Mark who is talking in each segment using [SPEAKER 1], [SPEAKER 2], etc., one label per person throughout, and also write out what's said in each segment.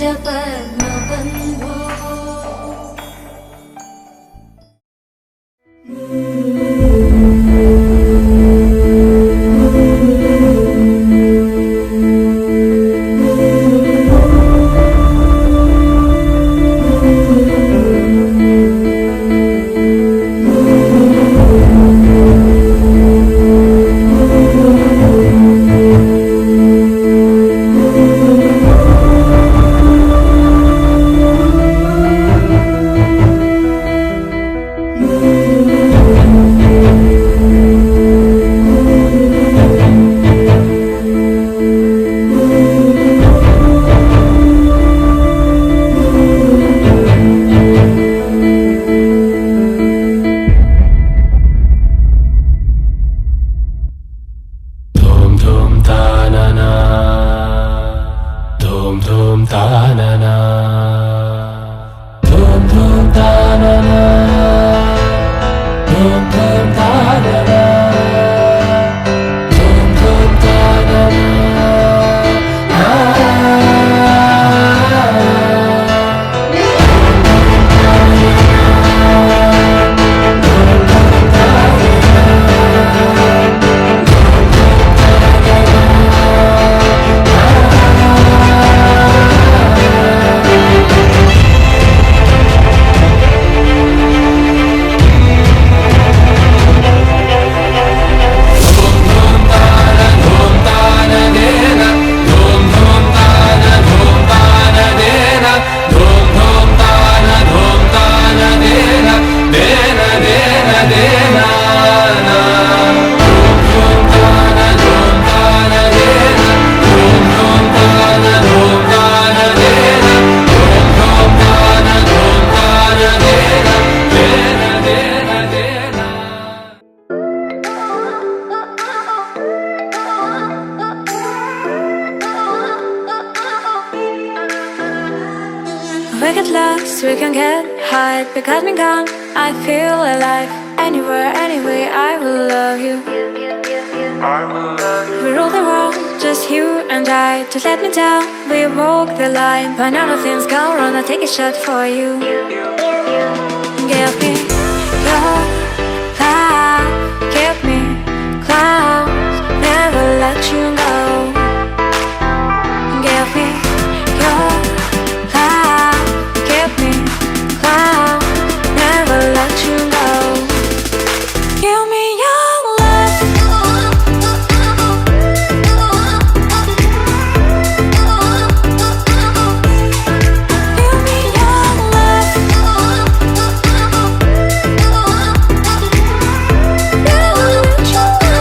[SPEAKER 1] पद्मबन्धो We get lost, we can get high. Because me gone, I feel alive. Anywhere, anyway, I will love you. We rule the world, just you and I. Just let me down, we walk the line. But none of things go wrong, I'll take a shot for you. Give me your love, give me clouds, never let you go. Give me your love, give me clouds, never let you go. Give me your love. Give me your love. Never let you go.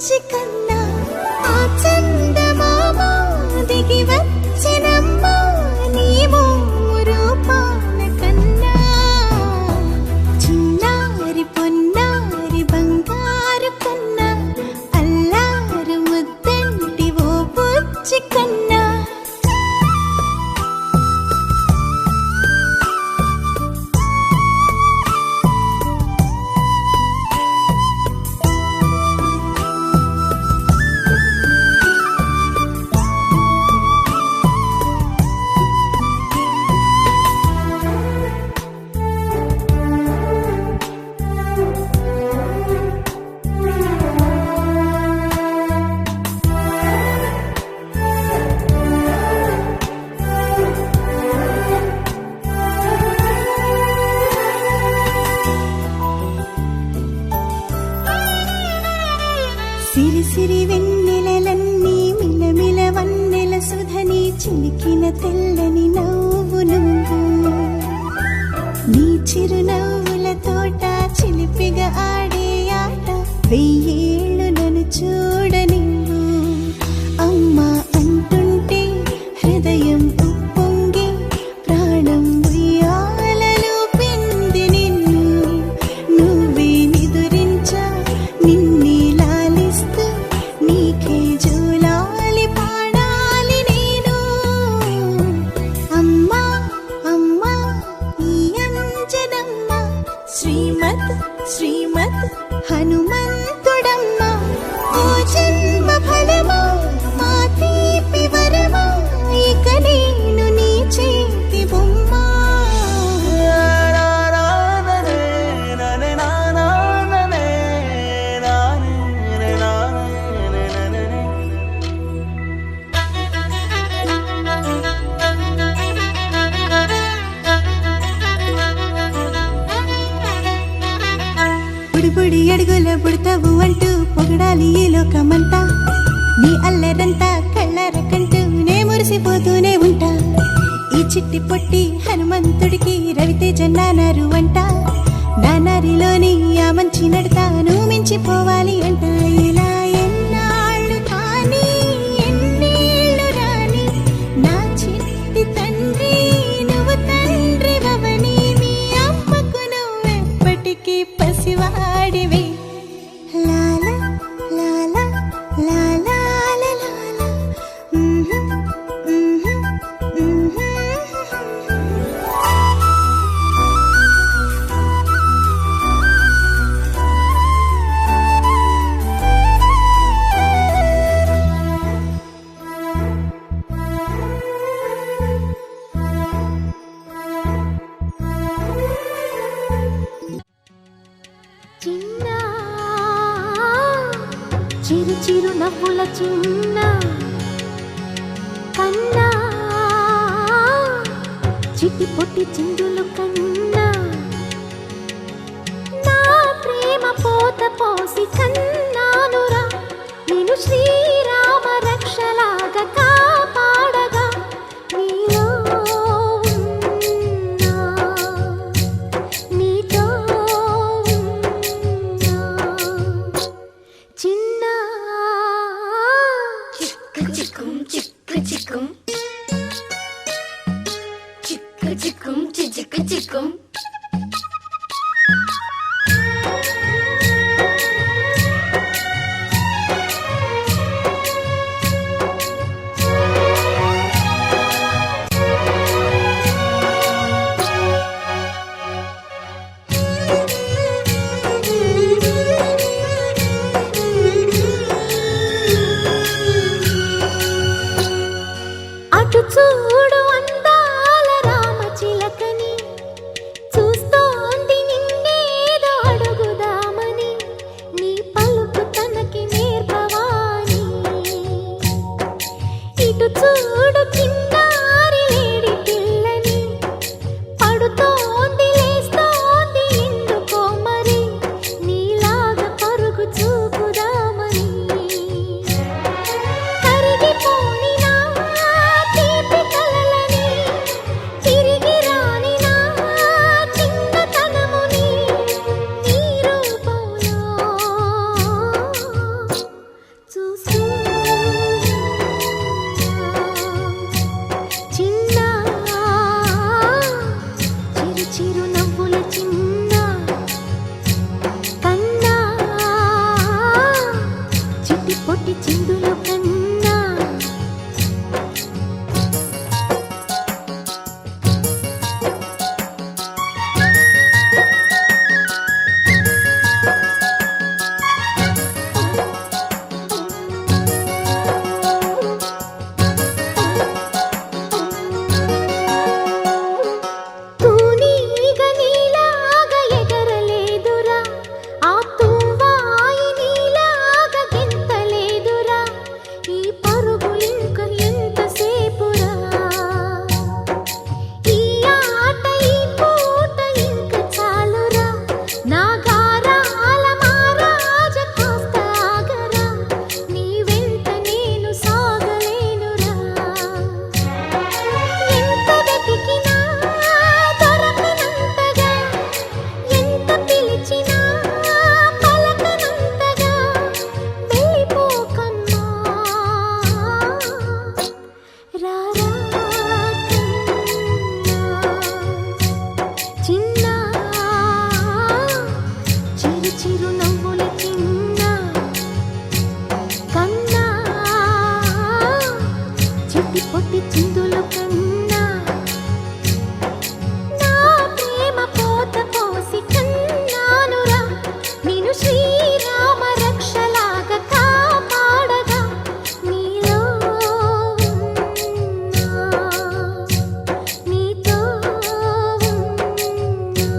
[SPEAKER 2] బుజ్జి కన్నా ఆ చందమామ దిగి వచ్చినమ్మా నీ మోము రూపాల కన్నా చిన్నారి పొన్నారి బంగారు కన్నా అల్లారు ముద్దంటి ఓ బుజ్జి కన్నా సిరి సిరి వెన్నెలలన్నీ మిలమిల వన్నెల సుధని చిలికిన తెల్లని నవ్వు నువ్వు నీ చిరునవ్వుల తోట చిలిపిగా ఆడే ఆట వెయ్యేళ్ళు నన్ను చూడనివ్వు అమ్మా అంటుంటే హృదయం ఉప్పొంగి ప్రాణం ఉయ్యాలలో పిండి నిన్ను నువ్వే నిదురించా నిన్నే లాలిస్తూ నీకే జోలాలి పాడాలి నేను అమ్మా అమ్మా ఈ అంజనమ్మ శ్రీమత్ శ్రీమత్ హనుమంతుడమ్మ ఓ జన్మ ఫలమా మా తీపి వరమా ఇక నేను నీ చేతి బొమ్మ బుడి బుడి అడుగుల బుడతావు అంటూ పొగడాలి ఈ లోకమంతా నీ అల్లరంతా కళ్ళరకంటూ నే మురిసిపోతూనే ఉంటా ఈ చిట్టి పొట్టి హనుమంతుడికి రవితేజ నానారు అంట నానారిలోని ఆ మంచి నడతాను మించిపోవాలి అంట ఇలా ఎన్నాళ్ళు కానీ ఎన్నేళ్ళు రాని నా చిట్టి తండ్రి నువ్వు తండ్రి వవని మీ అమ్మకు నువ్వెప్పటికీ పసివాడివి లాల లాల లాల లాల
[SPEAKER 3] చిన్న చిరు చిరు నవ్వుల చిన్న కన్నా చిట్టి పొట్టి చిందులు కన్నా నా ప్రేమ పోత పోసి కన్నానురా నేను శ్రీరామ రక్షలాగా కాపాడగా నీలో ఉన్నా, నీతో ఉన్నా. చిన్న చిక్కు చిక్కుం చిక్కు చిక్కుం చిక్కు చిక్కుం చిక్కు చిక్కుం పొట్టి చిందుల కన్నా తూనీగ నీలాగా ఎగరలేదురా, ఆ తువ్వాయి నీలాగా గెంతలేదురా, ఈ పరుగు ఇంక ఎంతసేపురా, ఈ ఆట ఈ పూట ఇంక చాలురా, నా గారాల మారాజ కాస్త ఆగరా, నీ వెంట నేను సాగలేనురా, ఎంత వెతికినా దొరకనంతగా, ఎంత పిలిచినా పలకనంతగా, వెళ్ళిపోకమ్మా రారా చిన్న చిరు చిరు నవ్వుల చిన్న కన్నా, చిట్టి పొట్టి చిందుల కన్నా, నా ప్రేమ పోత పోసి కన్నానురా, నేను శ్రీరామ రక్షలాగా కాపాడగా, నీలో ఉన్నా, నీతో ఉన్నా.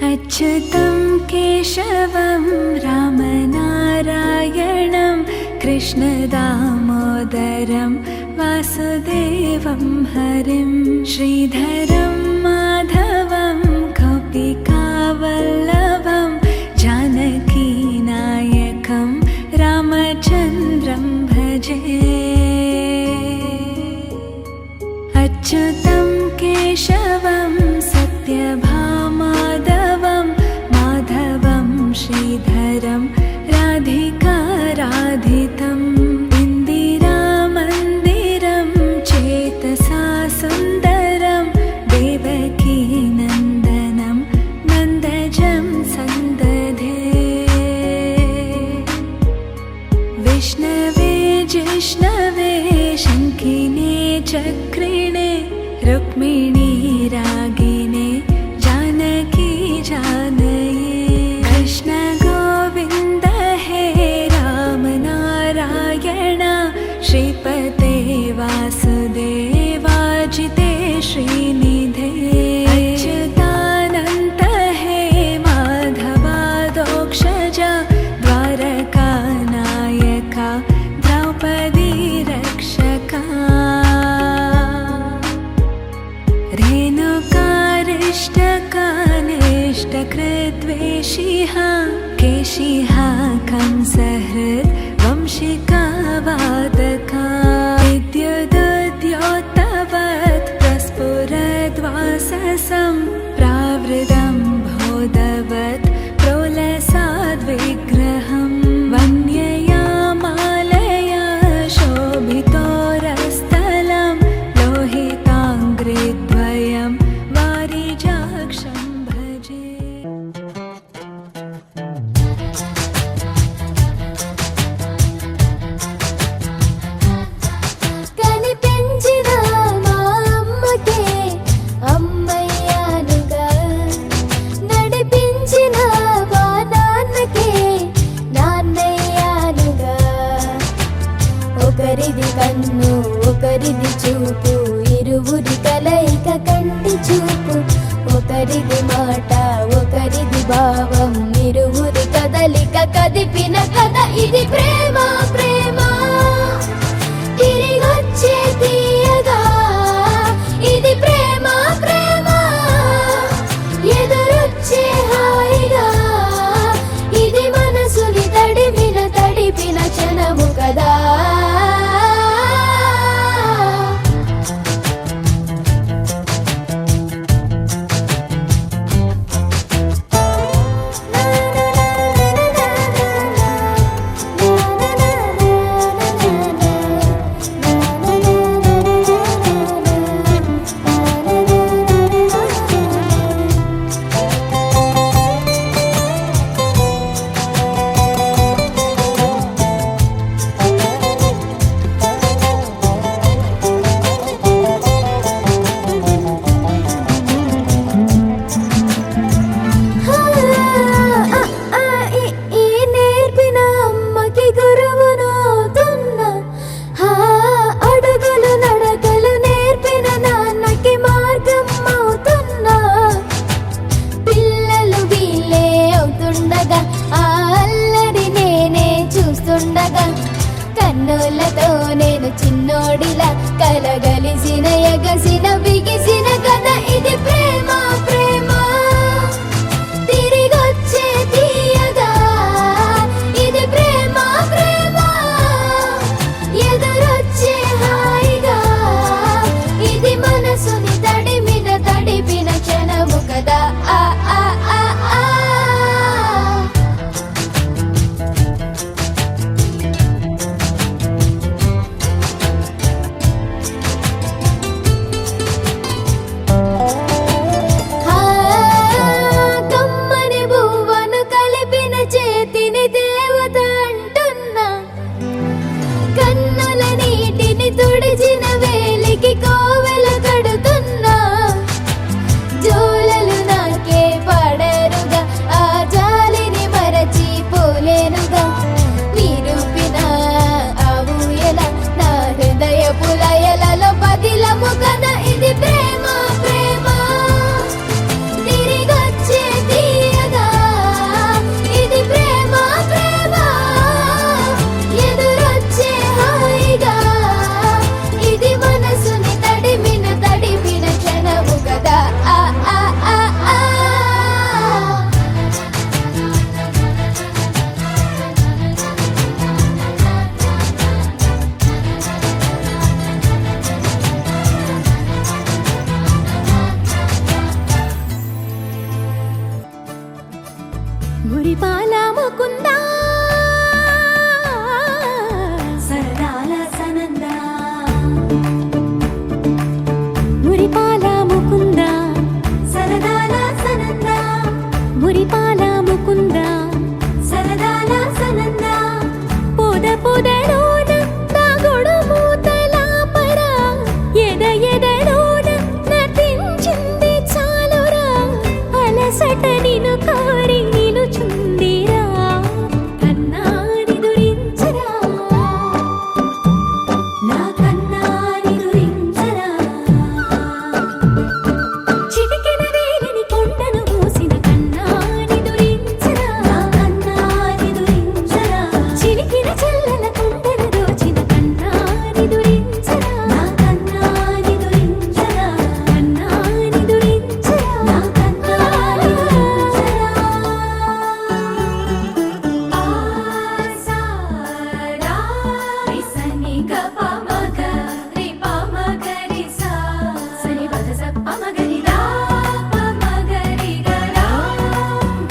[SPEAKER 1] अच्युतं केशवं रामनारायणं कृष्णदामोदरं वासुदेवं हरिं श्रीधरं माधवं गोपिकावल्लभं जानकीनायकं रामचन्द्रं भजे अच्युतं केशवं सत्यभामाधवं माधवं श्रीधरं राधिकाराधितम् इन्दिरामन्दिरं चेतसा सुन्दरं देवकीनन्दनं नन्दजं सन्दधे विष्णवे जिष्णवे शङ्खिने चक्रिणे रुक्मिणी रागिणे जानकी जानये कृष्ण गोविन्द हे राम नारायण श्रीपते वासुदेवाजिते श्रीनिधे अच्युतानन्त हे माधवादोक्षज द्वारकानायका द्रौपदी रक्षका रेणुकारिष्टकानिष्टकृद्वेषिः केशिः कंसहृद् वंशिकावादका विद्युदुद्योतवत् प्रस्फुरद्वाससं प्रावृतं बोधवत् प्रोलसाद्विग्रहं वन्यया मालया शोभितोरस्थलं लोहिताङ्घ्रिद्वयं वारिजाक्षं भजे
[SPEAKER 3] కనిపించిన మా అమ్మకే అమ్మయ్యానుగా, నడిపించిన మా నాన్నకే నాన్నయ్యానుగా, ఒకరిది కన్ను ఒకరిది చూపు, ఇరువురి కలయిక కంటి చూపు, ఒకరిది మాట ఒకరిది భావం, ఇరువురి కదలిక కదిపిన కథ ఇది ప్రేమ ప్రేమ, తిరిగొచ్చే తీయగా ఇది ప్రేమ ప్రేమ, ఎదురొచ్చే హాయిగా ఇది మనసుని తడిపిన క్షణము కదా.
[SPEAKER 2] మురిపాల ముకుందా సరదాల సనందా మురిపాల ముకుందా సరదాల సనందా మురిపాల ముకుందా సరదాల సనందా పొద పొదలోన దాగుడు మూతలాపరా ఎద ఎదలోన నటించింది చాలురా అలసట నిను కోరి నిలుచుందిరా కన్నాని దురించరా నా కన్నాని దురించరా చిటికెన వేలిని కొండను మూసిన కన్నాని దురించరా నా కన్నాని దురించరా చిలికిన చల్లల కొండను దోచిన కన్నాని దురించరా నా కన్నాని దురించరా కన్నాని దురించరా నా కన్నాని దురించరా ఆసారా రిసని గప మగ రిప మగరి సా సని పద సప్ప మగరి దా ప మగరి గరా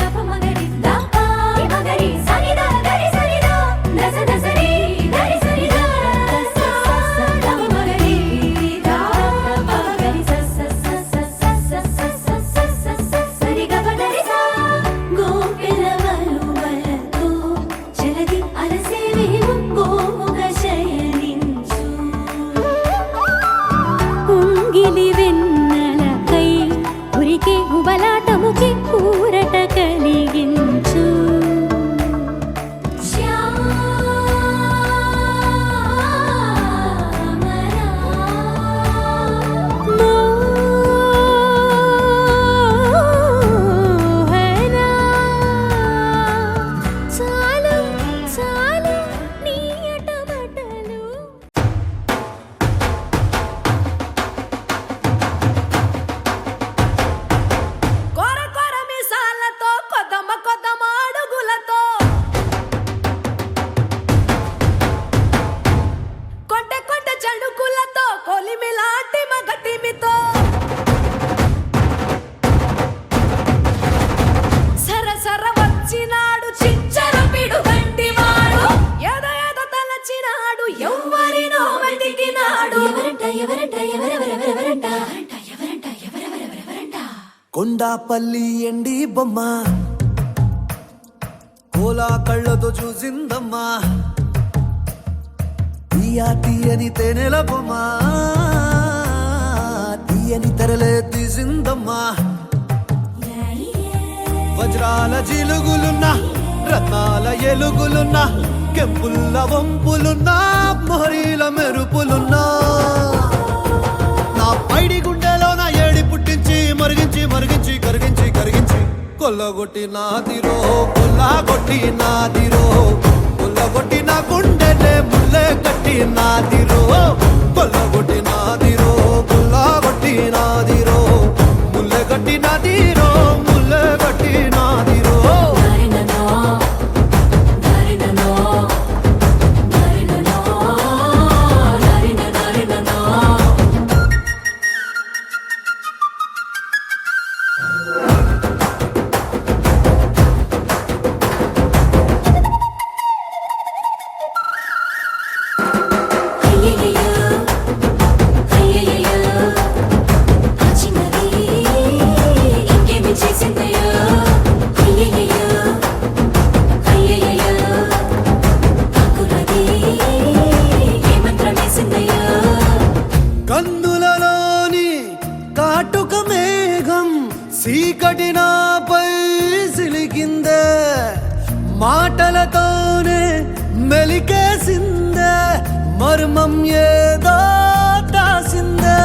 [SPEAKER 2] గప మగరి దా ప మగరి సని దా గరి సని దా దస దసరి గరి సని దా స స ద మగరి దా ప మగరి స స స స స స స స స సరి గప గరి సా గోపిల వలువలతో జలది అలసేవేమో గోముగ శయనించు ఉంగిలి వెన్నెలకై ఉరికే ఉబలాటముకి ఊరట కలిగించు మోహనా చాలు చాలు నీ అటబటలు
[SPEAKER 4] కొర కొర మిసాలతో కొదమ కొదమ అడుగులతో కొట్టె కొట్టె చడుకులతో కొలిమిలాంటి మగటిమితో సర సర వచ్చినాడు చిచ్చర పిడు వంటివాడు ఎద ఎద తలచినాడు ఎవ్వరినో వెతికినాడు ఎవరంట ఎవరంట ఎవరెవరెవరెవరంట ఎవరంట ఎవరెవరెవరెవరంట
[SPEAKER 5] కొండాపల్లి ఎండి బొమ్మ కోలా కళ్ళతో చూసిందమ్మా తీయా తీయని తేనెల బొమ్మ తీయని తెరలే తీసిందమ్మా వజ్రాల జిలుగులున్నా రత్నాల ఎలుగులున్నా కెంపుల్ల వంపులున్నా మొహరీల మెరుపులున్నా నా పైడి గుండెలో నా ఏడి పుట్టించి మరిగించి మరిగించి కరిగించి కరిగించి కొల్లగొట్టి నాదిరో కొల్లగొట్టి నాదిరో కొల్లగొట్టి నా గుండెనే ముల్లె కట్టి నాదిరో కొల్లగొట్టి నాదిరో కొల్లగొట్టి నాదిరో ముల్లె కట్టి నాదిరో ముల్లె కట్టి నాదిరో కందులలోని కాటుక మేఘం సీకటి నాపై సిలికిందే మాటలతోనే మెలికేసిందే మర్మం ఏదో దాసిందే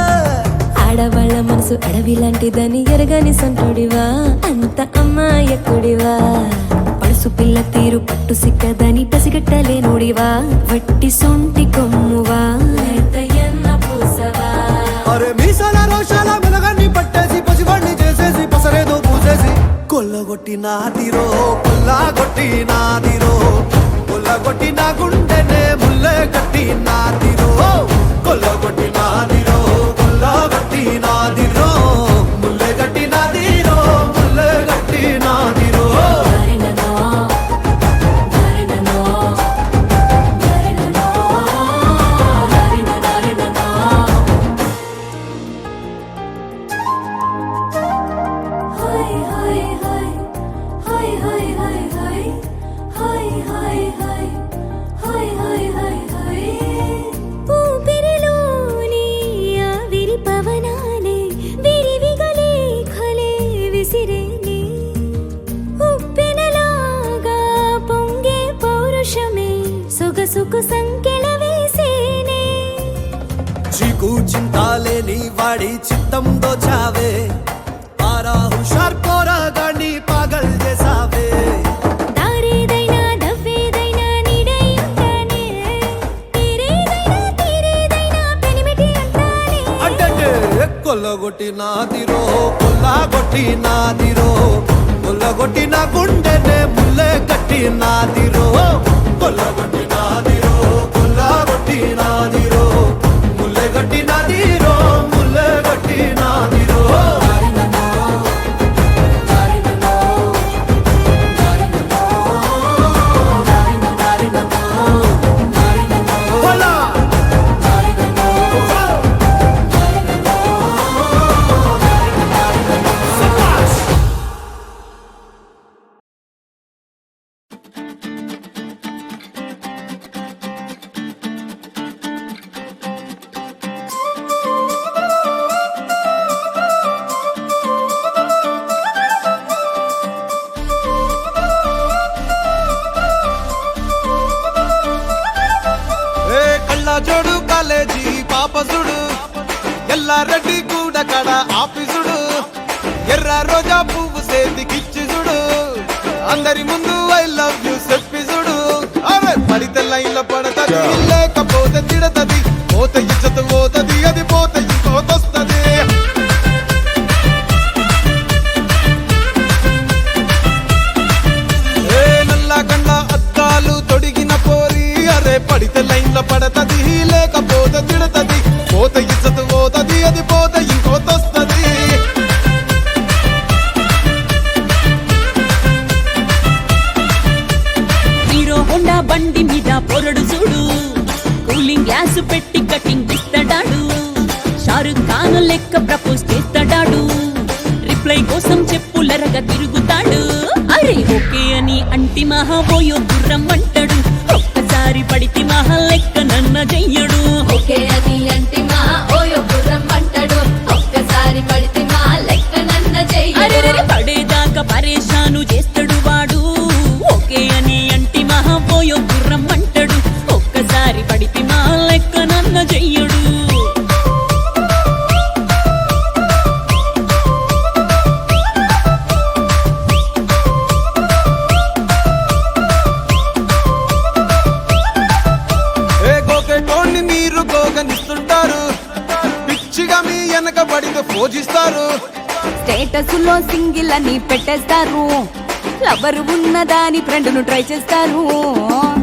[SPEAKER 6] ఆడవాళ్ళ మనసు అడవి లాంటిదని ఎరగని సంటుడివా అంత అమ్మాయకుడివా పడుసు పిల్ల తీరు పట్టు సిక్కదని పసిగట్టలేనుడివా వట్టి సొంటి కొమ్మువా లేతయన్న పూసవా
[SPEAKER 5] అరే మీసాల రోషాల మెలగాన్ని పట్టేసి పసివాణ్ణి చేసేసి పసరేదో పూసేసి కొల్లగొట్టి నాదిరో కొల్లగొట్టి నాదిరో కొల్లగొట్టి నా గుండెనే ముల్లె కట్టి నాదిరో కొల్లగొట్టి నాదిరో కొల్లగొట్టి నాదిరో ముల్లె కట్టి నాదిరో ముల్లె కట్టి నాదిరో
[SPEAKER 1] ఊపిరిలోని ఆవిరి పవనాలే విరివిగలే ఖలే విసిరేనే ఉప్పెనలాగా పొంగే పౌరుషమే సొగసుకు సంకెళ వేసేనే
[SPEAKER 5] చీకు చింతాలేని వాడి చిత్తం దోచావే ఆరా హుషార్ పోరాగాన్ని పాగల్ చేసావే
[SPEAKER 1] దారేదైనా దవ్వేదైనా నీడై ఉంటానే తీరేదైనా పెనిమిటి అంటానే
[SPEAKER 5] అంటే కొల్లగొట్టి నాదిరో కొల్లగొట్టి నాదిరో కొల్లగొట్టి నా గుండెనే ముల్లె కట్టి నాదిరో కొల్లగొట్టి నాదిరో కొల్లగొట్టి నాదిరో ముల్లె కట్టి నాదిరో ముల్లె కట్టి నాదిరో జోడు కాలేజీ పాపసుడు ఎల్లారెడ్డి కూడా కడ ఆఫీసుడు ఎర్ర రోజా పువ్వు సేతికిచ్చి చూడు అందరి ముందు ఐ లవ్ యూ చెప్పిసుడు అరే పడితే లైన్ల పడతది లేకపోతే తిడతది పోత ఇచ్చత పోతది అది పోత ఇంకోతొస్తది నల్ల కండ అద్దాలు తొడిగిన పోరి అరే పడితే లైన్ల పడతది లేకపోతే తిడతది పోత ఇచ్చత పోతది అది పోత ఇంకోతొస్తది
[SPEAKER 7] హీరో హోండా బండి మీద పొరడు చూడు కూలింగ్ గ్లాస్ పెట్టి కటింగ్ ఇస్తాడాడు షారుఖ్ ఖాన్ లెక్క ప్రపోజ్ చేస్తాడాడు రిప్లై కోసం చెప్పులరగా తిరుగుతాడు అరే ఓకే అని అంటి మహా పోయో గుర్రం అంటాడు ఒక్కసారి పడితే మహా లెక్క నన్న చెయ్యడు
[SPEAKER 2] ఓకే అని అంటే మా ఓయో గుర్రం అంటాడు ఒక్కసారి పడితే మా లెక్క నన్న
[SPEAKER 7] అరే
[SPEAKER 2] చెయ్యడు
[SPEAKER 7] పడేదాకా పరేషాను చేస్తాడు వాడు ఓకే అని అంటి మహా పోయో గుర్రం అంటాడు ఒక్కసారి పడితే మా లెక్క నన్న చెయ్యడు
[SPEAKER 5] మీరు గోగనిస్తుంటారు పిచ్చిగా మీ వెనకబడితో పూజిస్తారు
[SPEAKER 7] స్టేటస్ లో సింగిల్ అని పెట్టేస్తారు లవర్ ఉన్నదాని ఫ్రెండ్ ను ట్రై చేస్తారు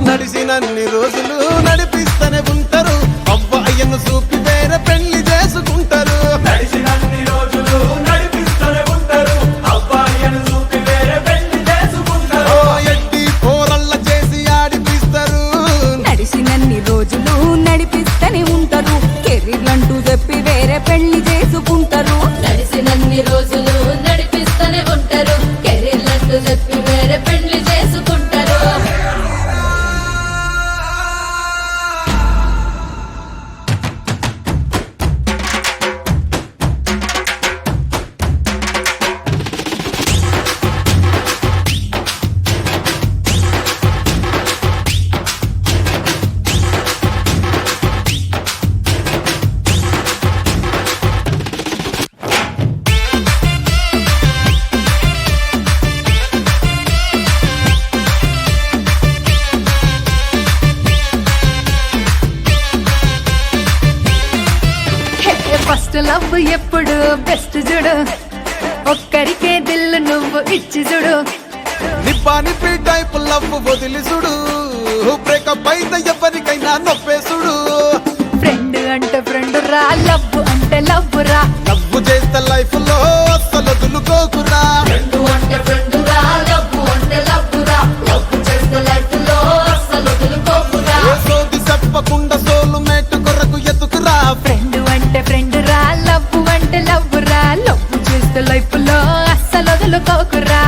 [SPEAKER 5] నడిచినన్ని రోజులు నడిపిస్తూనే ఉంటారు అవ్వయ్యను చూపి వేరే పెళ్లి చేసుకుంటారు నడిచినన్ని రోజులు నడిపిస్తూనే ఉంటారు అవ్వయ్యను చూపి వేరే పెళ్లి చేసుకుంటారు ఎట్టి పోరల్ల చేసి ఆడిపిస్తారు
[SPEAKER 7] నడిచినన్ని రోజులు నడిపిస్తూనే ఉంటారు కెరీర్ అంటూ చెప్పి వేరే పెళ్లి చేసుకుంటారు
[SPEAKER 2] నడిసినన్ని రోజులు నడిపిస్తూనే ఉంటారు కెరీర్లంటూ చెప్పి వేరే పెళ్లి చేసుకుంటారు
[SPEAKER 4] ఫస్ట్ లవ్ ఎప్పుడు బెస్ట్ చూడు ఒక్కరికే దిల్లు నువ్వు ఇచ్చి చూడు
[SPEAKER 5] నిప్పి టైప్ లవ్ వదిలి చూడు బ్రేకప్ అయితే ఎవరికైనా నొప్పేసుడు
[SPEAKER 4] ఫ్రెండ్ అంటే ఫ్రెండ్ రా లవ్ అంటే లవ్ రా
[SPEAKER 5] లవ్ చేస్తే లైఫ్ లో అస్సలు వదులుకోకురా
[SPEAKER 2] ఫ్రెండు అంటే ఫ్రెండు రా లవ్వు అంటే లవ్వు రా లవ్వు చేస్తే లైఫ్ లో అస్సలు వదులుకోకురా
[SPEAKER 5] ఏ సోది చెప్పకుండా సోలు మేట్ కొరకు ఎతుకురా
[SPEAKER 4] ఫ్రెండ్ అంటే ఫ్రెండ్ రా లవ్ అంటే లవ్ రా లవ్ చేస్తే లైఫ్ లో అస్సలు వదులుకోకురా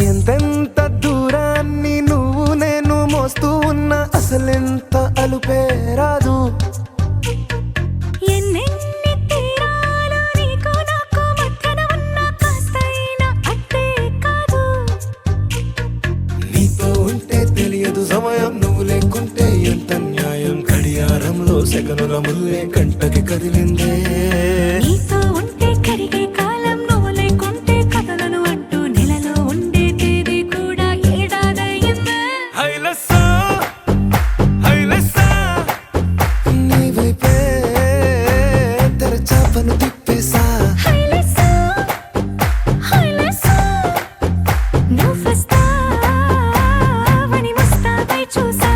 [SPEAKER 5] ఎంతెంత దూరాన్ని నువ్వు నేను మోస్తూ ఉన్నా అసలెంత అలుపే రాదు.
[SPEAKER 1] ఎన్నెన్ని తీరాలు నీకు నాకు మధ్యన ఉన్న కాస్తైనా అట్టే కాదు.
[SPEAKER 5] నీతో ఉంటే తెలియదు సమయం, నువ్వు లేకుంటే ఎంత న్యాయం. గడియారంలో సెకనుల ముల్లే గంటకి కదిలిందే.
[SPEAKER 1] నీతో ఉంటే కరిగే కాలం, నువ్వు లేకుంటే కథలను అంటూ నెలలో ఉండే తేదీ కూడా ఏడాదయ్యిందే.
[SPEAKER 5] హైలెస్సా హైలెస్సా నీ వైపే తెరచాపను తిప్పేసా.
[SPEAKER 1] హైలెస్సా, హైలెస్సా, నువ్వు వస్తావని ముస్తాబై చూసా.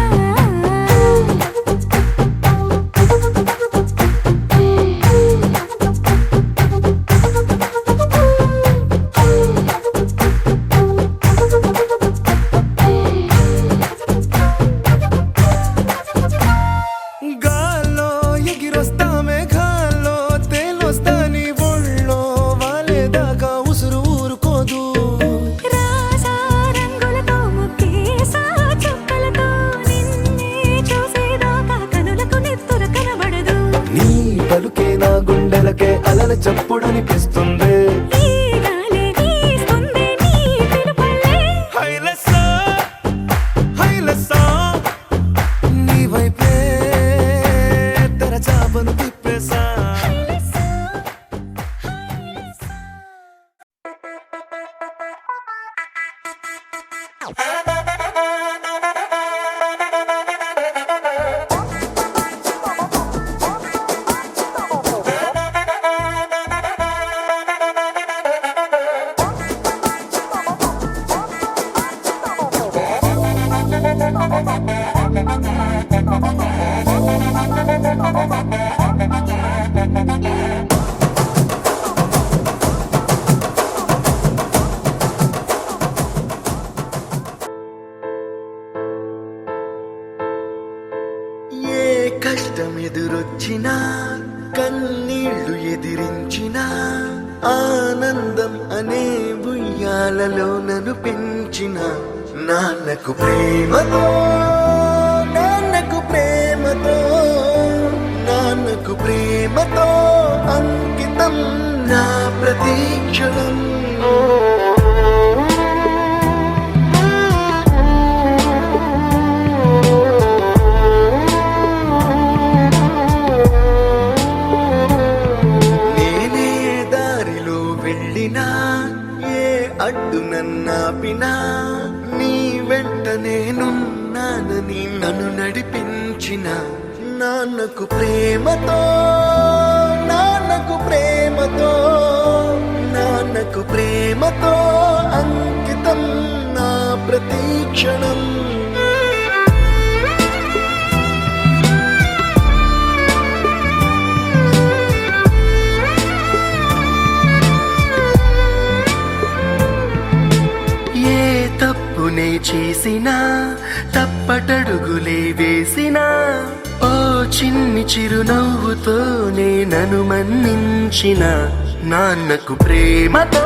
[SPEAKER 5] గాల్లో ఎగిరొస్తా మేఘాల్లో తేలొస్తా నీ ఒళ్ళో వాలేదాకా ఉసురు ఊరుకోదు.
[SPEAKER 1] రాజా రంగులతో ముక్కేసా చుక్కలతో నిన్నే చూసేదాకా కనులకు నెత్తుర కనబడదు.
[SPEAKER 5] నీ పలుకే నా గుండెలకే అలల చప్పుడనిపిస్తుంది.
[SPEAKER 1] ఈ గాలి వీస్తుంది నీ పిలుపులే.
[SPEAKER 5] హైలెస్సా హైలెస్సా నీ వైపే తెరచాపను తిప్పేసా.
[SPEAKER 1] హైలెస్సా, హైలెస్సా.
[SPEAKER 8] ఏ కష్టం ఎదురొచ్చినా కన్నీళ్లు ఎదిరించినా ఆనందం అనే ఉయ్యాలలో నన్ను పెంచిన నాన్నకు ప్రేమతో నాన్నకు ప్రేమతో నాన్నకు ప్రేమతో అంకితం నా ప్రతీక్షణం. నేనే దారిలో వెళ్ళినా ఏ అడ్డు నన్నాపినా నీ వెంట నేనున్నానని నన్ను నడిపించిన నాన్నకు ప్రేమతో నాన్నకు ప్రేమతో నాన్నకు ప్రేమతో అంకితం నా ప్రతీక్షణం. ఏ తప్పునే చేసినా తప్పటడుగులే వేసినా ఓ చిన్ని చిరునవ్వుతోనే నన్ను మన్నించిన నాన్నకు ప్రేమతో